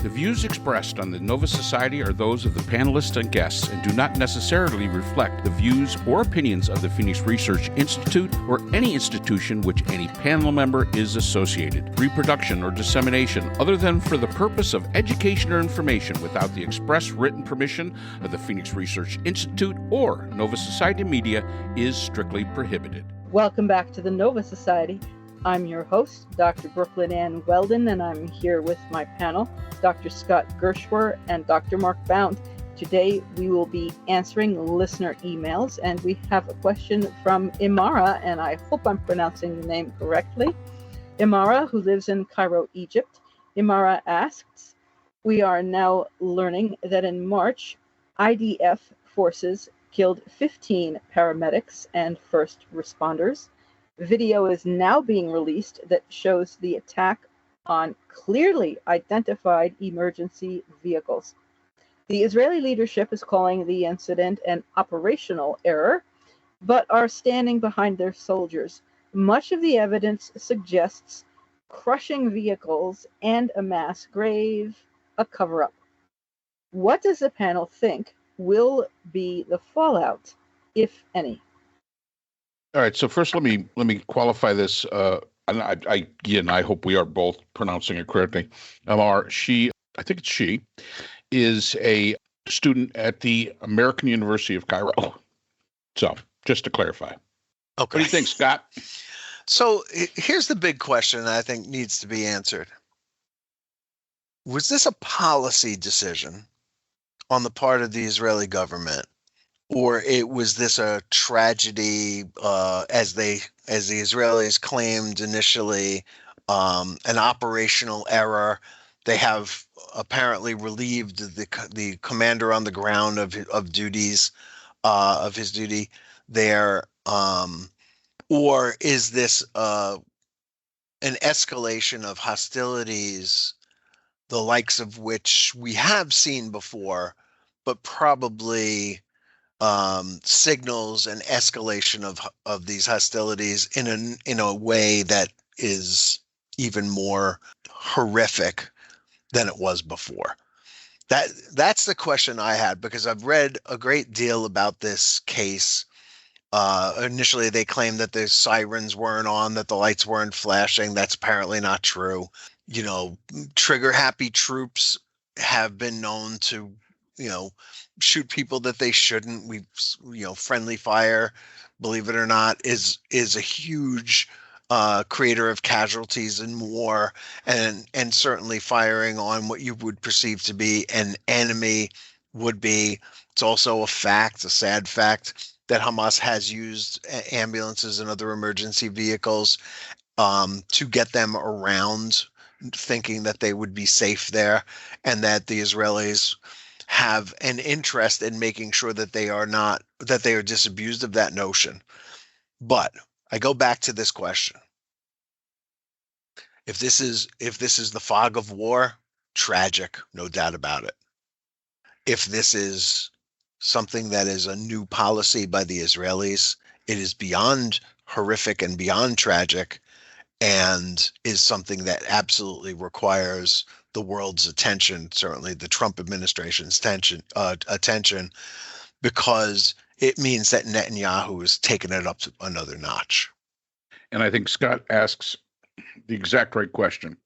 The views expressed on the Nova Society are those of the panelists and guests and do not necessarily reflect the views or opinions of the Phoenix Research Institute or any institution which any panel member is associated. Reproduction or dissemination, other than for the purpose of education or information without the express written permission of the Phoenix Research Institute or Nova Society Media, is strictly prohibited. Welcome back to the Nova Society. I'm your host, Dr. Brooklyn Ann Weldon, and I'm here with my panel, Dr. Scott Gershwer and Dr. Mark Bound. Today, we will be answering listener emails, and we have a question from Imara, and I hope I'm pronouncing the name correctly. Imara, who lives in Cairo, Egypt. Imara asks, we are now learning that in March, IDF forces killed 15 paramedics and first responders. Video is now being released that shows the attack on clearly identified emergency vehicles. The Israeli leadership is calling the incident an operational error, but are standing behind their soldiers. Much of the evidence suggests crushing vehicles and a mass grave, a cover-up. What does the panel think will be the fallout, if any? All right. So first, let me qualify this. And I hope we are both pronouncing it correctly. She is a student at the American University of Cairo. So just to clarify. Okay. What do you think, Scott? So here's the big question that I think needs to be answered. Was this a policy decision on the part of the Israeli government? Or was this a tragedy, as the Israelis claimed initially, an operational error? They have apparently relieved the commander on the ground of his duty there, or is this an escalation of hostilities, the likes of which we have seen before, but probably signals an escalation of these hostilities in a way that is even more horrific than it was before? That's the question I had, because I've read a great deal about this case. Initially, they claimed that the sirens weren't on, that the lights weren't flashing. That's apparently not true. Trigger-happy troops have been known to, shoot people that they shouldn't. Friendly fire, believe it or not, is a huge creator of casualties in war, and certainly firing on what you would perceive to be an enemy would be. It's also a sad fact, that Hamas has used ambulances and other emergency vehicles to get them around, thinking that they would be safe there, and that the Israelis have an interest in making sure that they are disabused of that notion. But I go back to this question. If this is the fog of war, tragic, no doubt about it. If this is something that is a new policy by the Israelis, it is beyond horrific and beyond tragic, and is something that absolutely requires the world's attention, certainly the Trump administration's attention, because it means that Netanyahu has taken it up to another notch. And I think Scott asks the exact right question.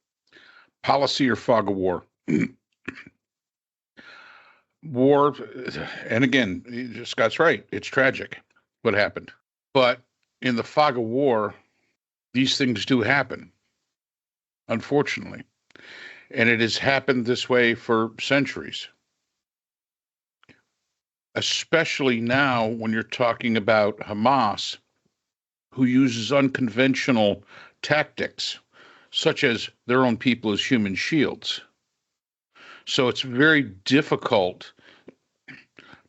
Policy or fog of war? War, and again, Scott's right. It's tragic what happened. But in the fog of war, these things do happen, unfortunately. And it has happened this way for centuries. Especially now when you're talking about Hamas, who uses unconventional tactics, such as their own people as human shields. So it's very difficult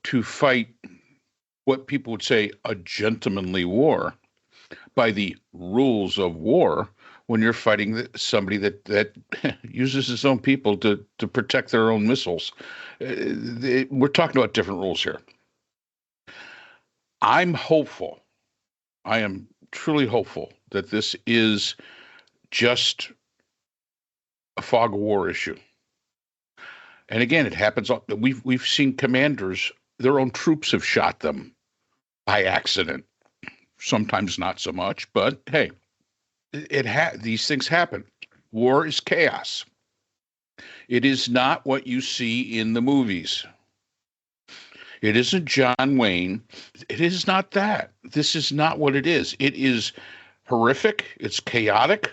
to fight what people would say a gentlemanly war by the rules of war when you're fighting somebody that uses his own people to protect their own missiles. We're talking about different rules here. I'm hopeful. I am truly hopeful that this is just a fog of war issue. And again, it happens. We've seen commanders, their own troops have shot them by accident. Sometimes not so much, but hey, these things happen. War is chaos. It is not what you see in the movies. It isn't John Wayne. It is not that. This is not what it is. It is horrific. It's chaotic.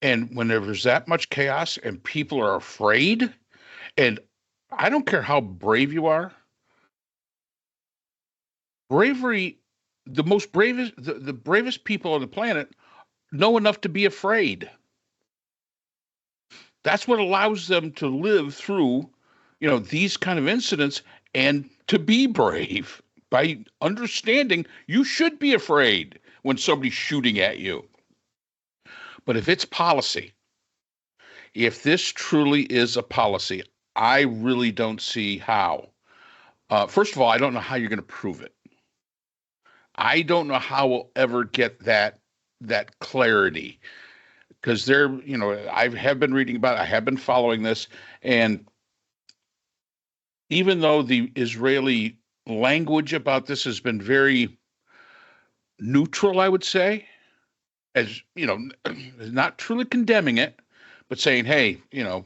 And when there's that much chaos and people are afraid, and I don't care how brave you are, bravery, the bravest people on the planet know enough to be afraid. That's what allows them to live through, these kind of incidents and to be brave by understanding you should be afraid when somebody's shooting at you. But if it's policy, if this truly is a policy, I really don't see how. First of all, I don't know how you're going to prove it. I don't know how we'll ever get that clarity, because I have been reading about it, I have been following this, and even though the Israeli language about this has been very neutral, I would say, as not truly condemning it, but saying, hey,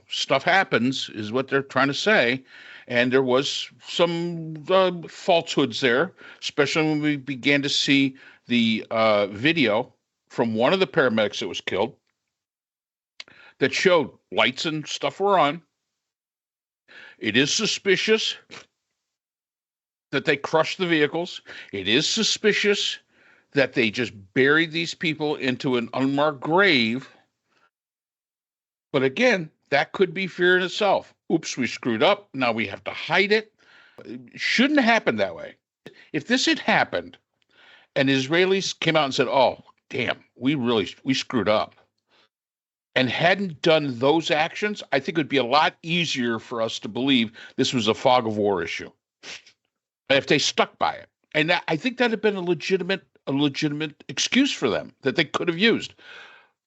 stuff happens is what they're trying to say. And there was some falsehoods there, especially when we began to see the video from one of the paramedics that was killed that showed lights and stuff were on. It is suspicious that they crushed the vehicles. It is suspicious that they just buried these people into an unmarked grave. But again, that could be fear in itself. Oops, we screwed up. Now we have to hide it. It shouldn't have happened that way. If this had happened and Israelis came out and said, oh, damn, we screwed up, and hadn't done those actions, I think it would be a lot easier for us to believe this was a fog of war issue. If they stuck by it. And I think that had been a legitimate excuse for them that they could have used.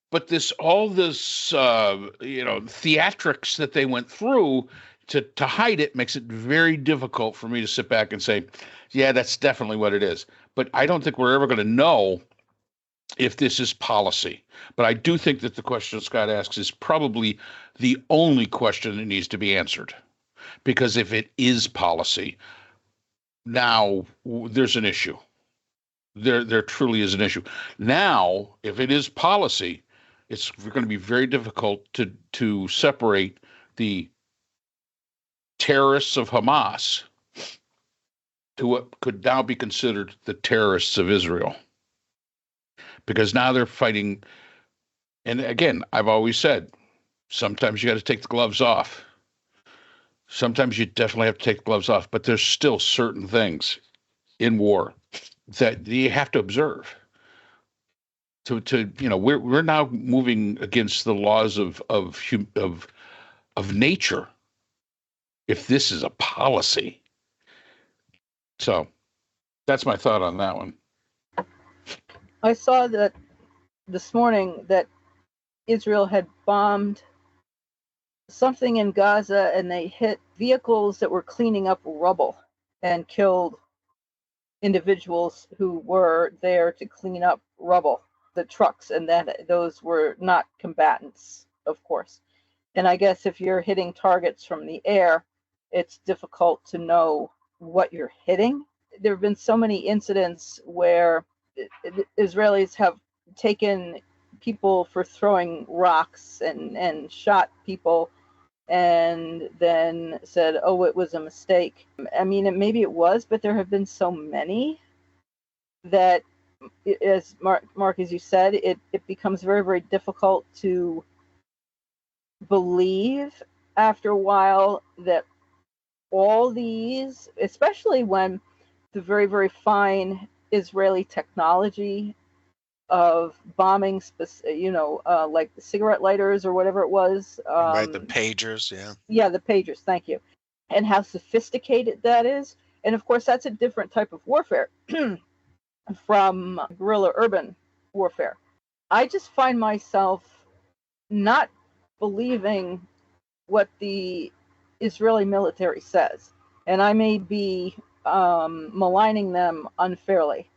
But all this theatrics that they went through to hide it makes it very difficult for me to sit back and say, yeah, that's definitely what it is. But I don't think we're ever going to know if this is policy. But I do think that the question Scott asks is probably the only question that needs to be answered. Because if it is policy, now there's an issue. There truly is an issue. Now, if it is policy, it's going to be very difficult to separate the terrorists of Hamas to what could now be considered the terrorists of Israel. Because now they're fighting, and again, I've always said, sometimes you got to take the gloves off. Sometimes you definitely have to take the gloves off, but there's still certain things in war that you have to observe. We're now moving against the laws of nature. If this is a policy, so that's my thought on that one. I saw that this morning that Israel had bombed something in Gaza, and they hit vehicles that were cleaning up rubble and killed individuals who were there to clean up rubble, the trucks, and that those were not combatants, of course. And I guess if you're hitting targets from the air, it's difficult to know what you're hitting. There have been so many incidents where Israelis have taken people for throwing rocks and shot people and then said, oh, it was a mistake. I mean, maybe it was, but there have been so many that, as Mark, as you said, it becomes very, very difficult to believe after a while that all these, especially when the very, very fine Israeli technology of bombing, like the cigarette lighters or whatever it was. Right, the pagers, yeah. Yeah, the pagers, thank you. And how sophisticated that is. And of course, that's a different type of warfare from guerrilla urban warfare. I just find myself not believing what the Israeli military says, and I may be maligning them unfairly,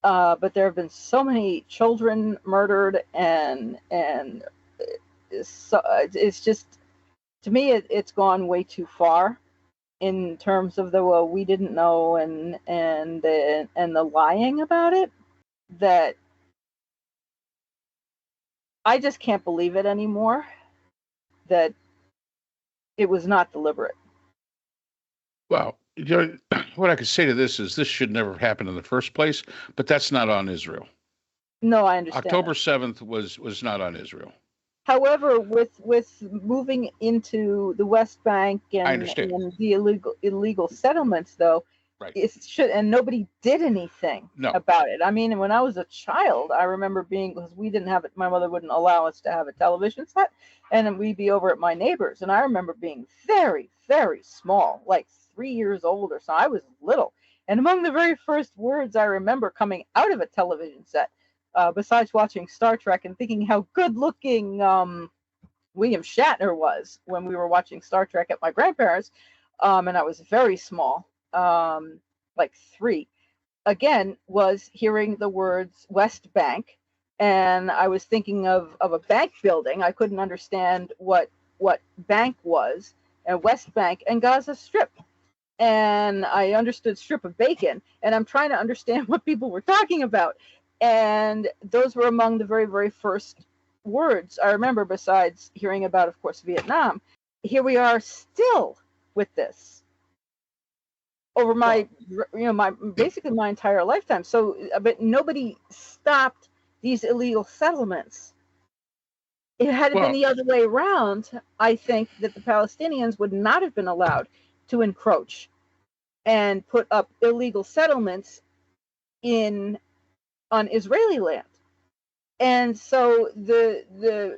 but there have been so many children murdered, and so it's just, to me, it's gone way too far in terms of the, well, we didn't know, and the lying about it, that I just can't believe it anymore, that it was not deliberate. Well, what I could say to this is this should never happen in the first place, but that's not on Israel. No, I understand. October 7th was not on Israel. However, with moving into the West Bank and the illegal settlements, though, right, it should, and nobody did anything about it. I mean, when I was a child, I remember because we didn't have it. My mother wouldn't allow us to have a television set, and then we'd be over at my neighbor's, and I remember being very, very small, like 3 years old or so. I was little, and among the very first words I remember coming out of a television set, besides watching Star Trek and thinking how good-looking William Shatner was when we were watching Star Trek at my grandparents', and I was very small, like 3, again, was hearing the words West Bank, and I was thinking of a bank building. I couldn't understand what bank was, and West Bank and Gaza Strip. And I understood strip of bacon, and I'm trying to understand what people were talking about. And those were among the very, very first words I remember, besides hearing about, of course, Vietnam. Here we are still with this over basically my entire lifetime. So, but nobody stopped these illegal settlements. If it had been the other way around, I think that the Palestinians would not have been allowed to encroach and put up illegal settlements on Israeli land. And so the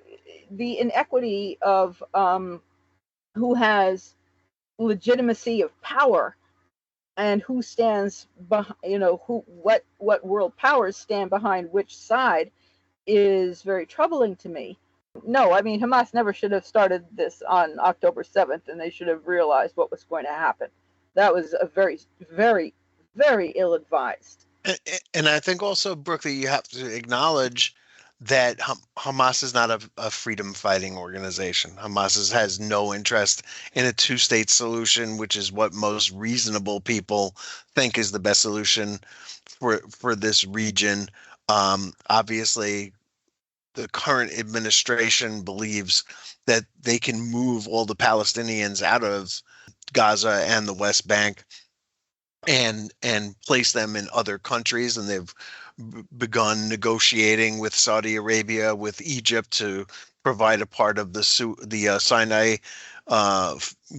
inequity of who has legitimacy of power and who stands behind, what world powers stand behind which side, is very troubling to me. No, I mean, Hamas never should have started this on October 7th, and they should have realized what was going to happen. That was a very, very, very ill-advised. And I think also, Brooke, that you have to acknowledge that Hamas is not a freedom-fighting organization. Hamas has no interest in a two-state solution, which is what most reasonable people think is the best solution for this region. Obviously, the current administration believes that they can move all the Palestinians out of Gaza and the West Bank and place them in other countries, and they've begun negotiating with Saudi Arabia, with Egypt, to provide a part of the Sinai,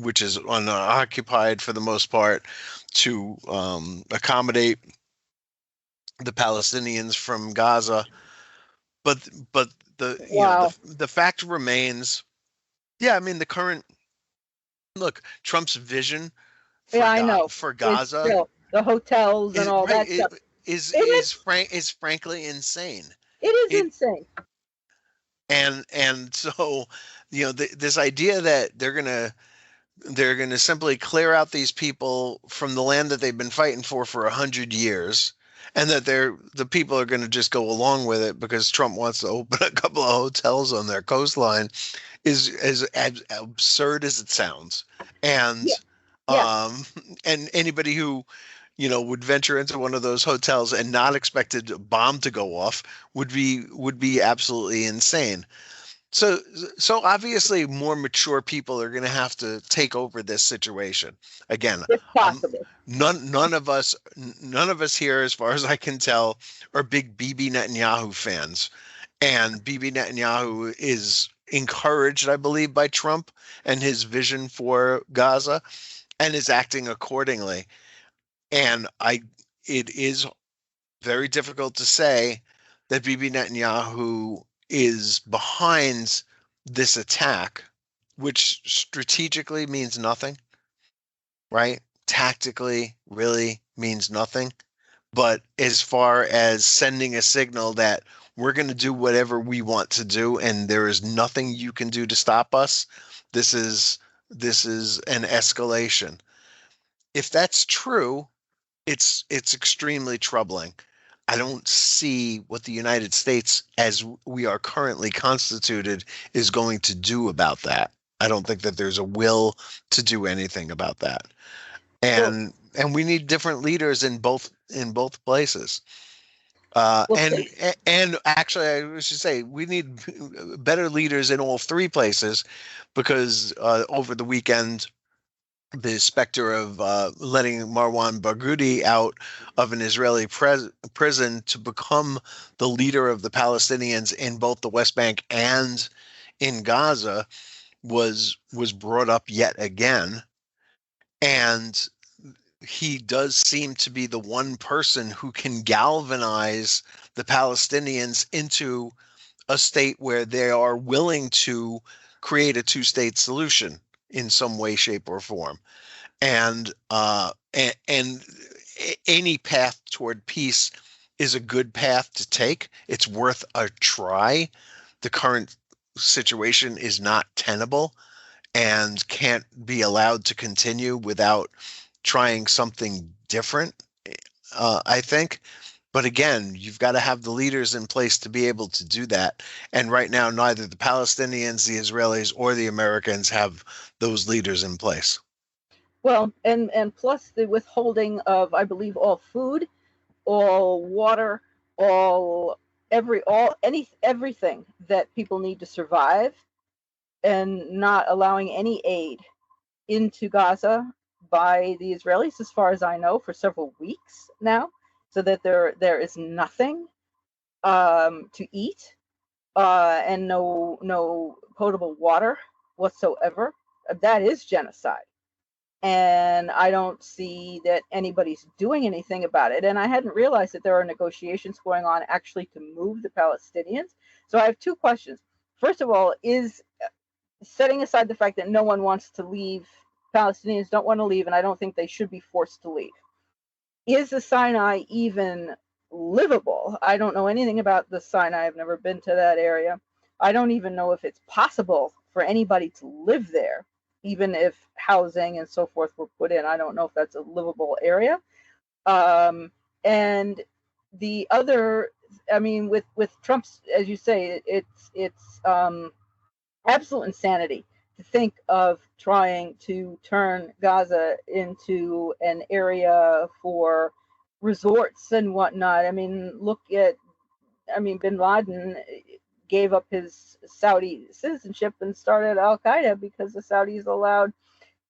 which is unoccupied for the most part, to accommodate the Palestinians from Gaza. But the fact remains, I mean, the current Trump's vision for Gaza, still, the hotels and all that stuff is frankly insane. It is insane. And so, this idea that they're gonna simply clear out these people from the land that they've been fighting for 100 years, and that the people are going to just go along with it because Trump wants to open a couple of hotels on their coastline, is as absurd as it sounds. And and anybody who would venture into one of those hotels and not expected a bomb to go off would be absolutely insane. So obviously more mature people are going to have to take over this situation. Again, it's possible. None of us here, as far as I can tell, are big Bibi Netanyahu fans. And Bibi Netanyahu is encouraged, I believe, by Trump and his vision for Gaza, and is acting accordingly. And it is very difficult to say that Bibi Netanyahu is behind this attack, which strategically means nothing, right? Tactically really means nothing. But as far as sending a signal that we're going to do whatever we want to do and there is nothing you can do to stop us, this is This is an escalation. If that's true, it's extremely troubling. I don't see what the United States, as we are currently constituted, is going to do about that. I don't think that there's a will to do anything about that. Well, And we need different leaders in both places. well, take And actually, I should say we need better leaders in all three places, because over the weekend, the specter of letting Marwan Barghouti out of an Israeli prison to become the leader of the Palestinians in both the West Bank and in Gaza was brought up yet again. And he does seem to be the one person who can galvanize the Palestinians into a state where they are willing to create a two-state solution in some way, shape, or form. And any path toward peace is a good path to take. It's worth a try. The current situation is not tenable and can't be allowed to continue without trying something different, I think. But again, you've got to have the leaders in place to be able to do that. And right now, neither the Palestinians, the Israelis, or the Americans have those leaders in place. well, and plus the withholding of, I believe, all food, all water, everything that people need to survive, and not allowing any aid into Gaza by the Israelis, as far as I know, for several weeks now, so that there is nothing to eat, and no potable water whatsoever. That is genocide. And I don't see that anybody's doing anything about it. And I hadn't realized that there are negotiations going on actually to move the Palestinians. So I have two questions. First of all, is setting aside the fact that no one wants to leave, Palestinians don't want to leave, and I don't think they should be forced to leave. Is the Sinai even livable? I don't know anything about the Sinai. I've never been to that area. I don't even know if it's possible for anybody to live there, even if housing and so forth were put in. I don't know if that's a livable area. And the other, I mean, with Trump's, as you say, it's absolute insanity to think of trying to turn Gaza into an area for resorts and whatnot. I mean, bin Laden gave up his Saudi citizenship and started Al Qaeda because the Saudis allowed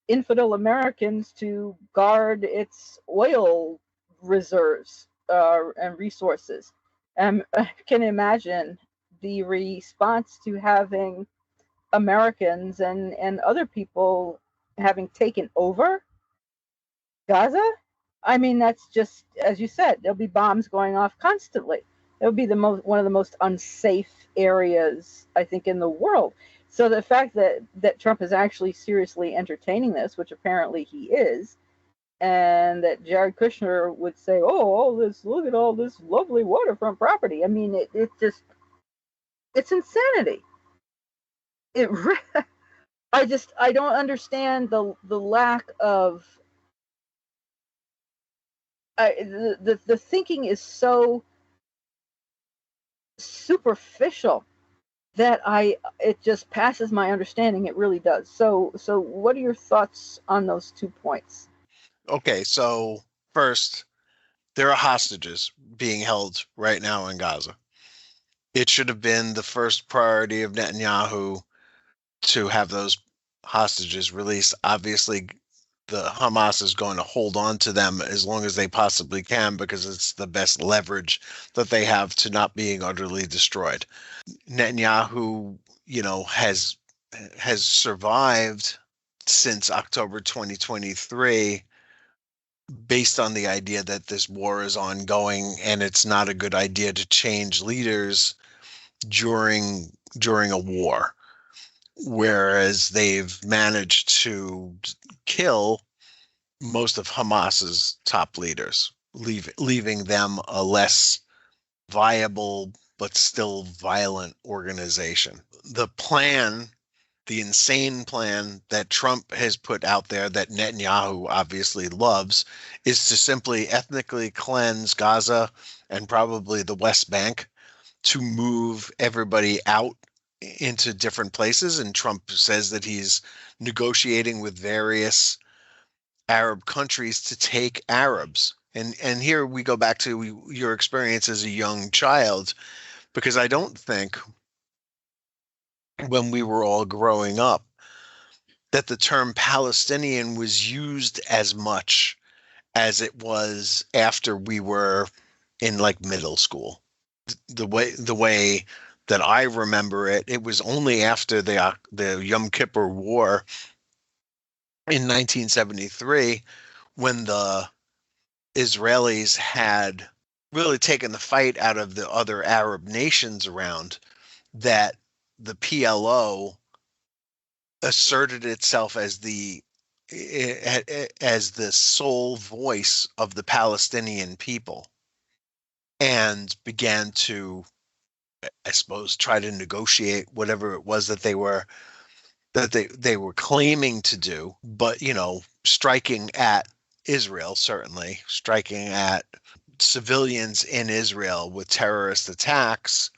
infidel Americans to guard its oil reserves and resources. I can imagine the response to having Americans and other people having taken over Gaza. I mean, that's just, as you said, there'll be bombs going off constantly. It would be one of the most unsafe areas, I think, in the world. So the fact that Trump is actually seriously entertaining this, which apparently he is, and that Jared Kushner would say, "Oh, look at all this lovely waterfront property." I mean, it's insanity. It I don't understand the lack of the thinking is so superficial that it just passes my understanding. It really does. So what are your thoughts on those 2 points? Okay, so first, there are hostages being held right now in Gaza. It should have been the first priority of Netanyahu to have those hostages released. Obviously, the Hamas is going to hold on to them as long as they possibly can, because it's the best leverage that they have to not being utterly destroyed. Netanyahu, has survived since October 2023 based on the idea that this war is ongoing and it's not a good idea to change leaders during a war, whereas they've managed to kill most of Hamas's top leaders, leaving them a less viable but still violent organization. The plan the insane plan that Trump has put out there that Netanyahu obviously loves is to simply ethnically cleanse Gaza and probably the West Bank to move everybody out into different places. And Trump says that he's negotiating with various Arab countries to take Arabs. And here we go back to your experience as a young child, because I don't think when we were all growing up that the term Palestinian was used as much as it was after we were in like middle school. The way that I remember it, it was only after the Yom Kippur War in 1973 when the Israelis had really taken the fight out of the other Arab nations around that the PLO asserted itself as the sole voice of the Palestinian people and began to, I suppose, try to negotiate whatever it was that they were claiming to do, but striking at Israel, certainly striking at civilians in Israel with terrorist attacks,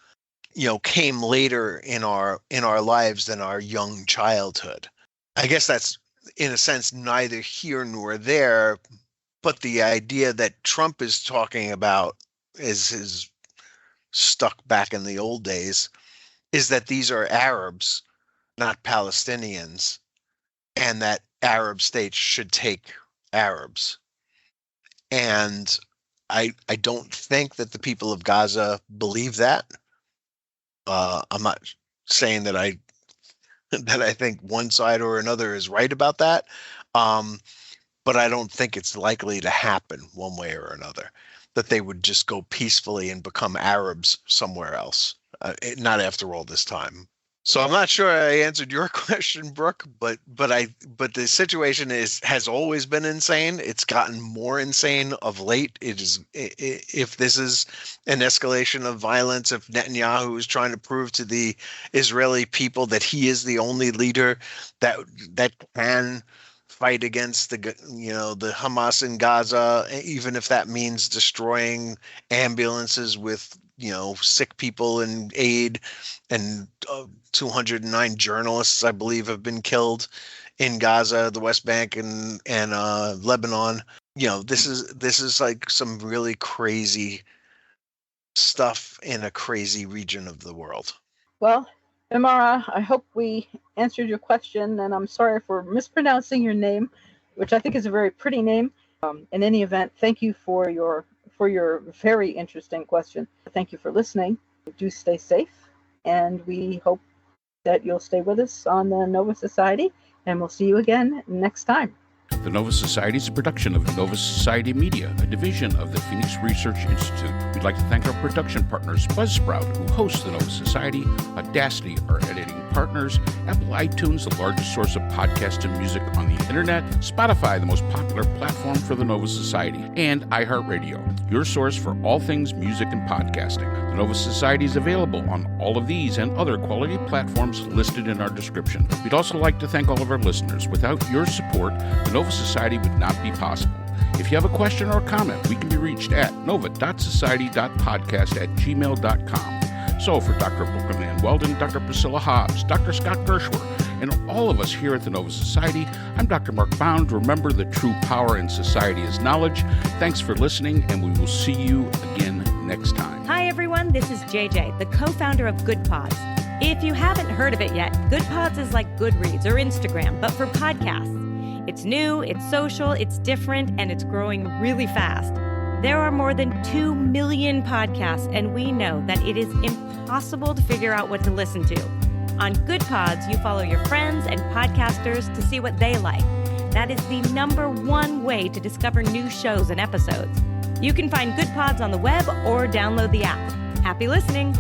came later in our lives than our young childhood. I guess that's in a sense neither here nor there, but the idea that Trump is talking about is stuck back in the old days is that these are Arabs, not Palestinians, and that Arab states should take Arabs. And I don't think that the people of Gaza believe that. I'm not saying that I think one side or another is right about that, but I don't think it's likely to happen one way or another, that they would just go peacefully and become Arabs somewhere else, not after all this time. So I'm not sure I answered your question, Brooke, but the situation has always been insane. It's gotten more insane of late. If this is an escalation of violence, if Netanyahu is trying to prove to the Israeli people that he is the only leader that can fight against the Hamas in Gaza, even if that means destroying ambulances with sick people and aid, and 209 journalists, I believe, have been killed in Gaza, the West Bank, and Lebanon. This is like some really crazy stuff in a crazy region of the world. Well, Imara, I hope we answered your question, and I'm sorry for mispronouncing your name, which I think is a very pretty name. In any event, thank you for your very interesting question. Thank you for listening. Do stay safe, and we hope that you'll stay with us on the Nova Society, and we'll see you again next time. The Nova Society is a production of Nova Society Media, a division of the Phoenix Research Institute. We'd like to thank our production partners, Buzzsprout, who hosts the Nova Society, Audacity, our editing partners, Apple iTunes, the largest source of podcasts and music on the internet, Spotify, the most popular platform for the Nova Society, and iHeartRadio, your source for all things music and podcasting. The Nova Society is available on all of these and other quality platforms listed in our description. We'd also like to thank all of our listeners. Without your support, the Nova Society would not be possible. If you have a question or comment, we can be reached at nova.society.podcast@gmail.com. So for Dr. Brooklyn Ann Weldon, Dr. Priscilla Hobbs, Dr. Scott Gershwer, and all of us here at the Nova Society, I'm Dr. Mark Bound. Remember, the true power in society is knowledge. Thanks for listening, and we will see you again next time. Hi, everyone. This is JJ, the co-founder of Good Pods. If you haven't heard of it yet, Good Pods is like Goodreads or Instagram, but for podcasts. It's new, it's social, it's different, and it's growing really fast. There are more than 2 million podcasts, and we know that it is impossible to figure out what to listen to. On Good Pods, you follow your friends and podcasters to see what they like. That is the #1 way to discover new shows and episodes. You can find Good Pods on the web or download the app. Happy listening!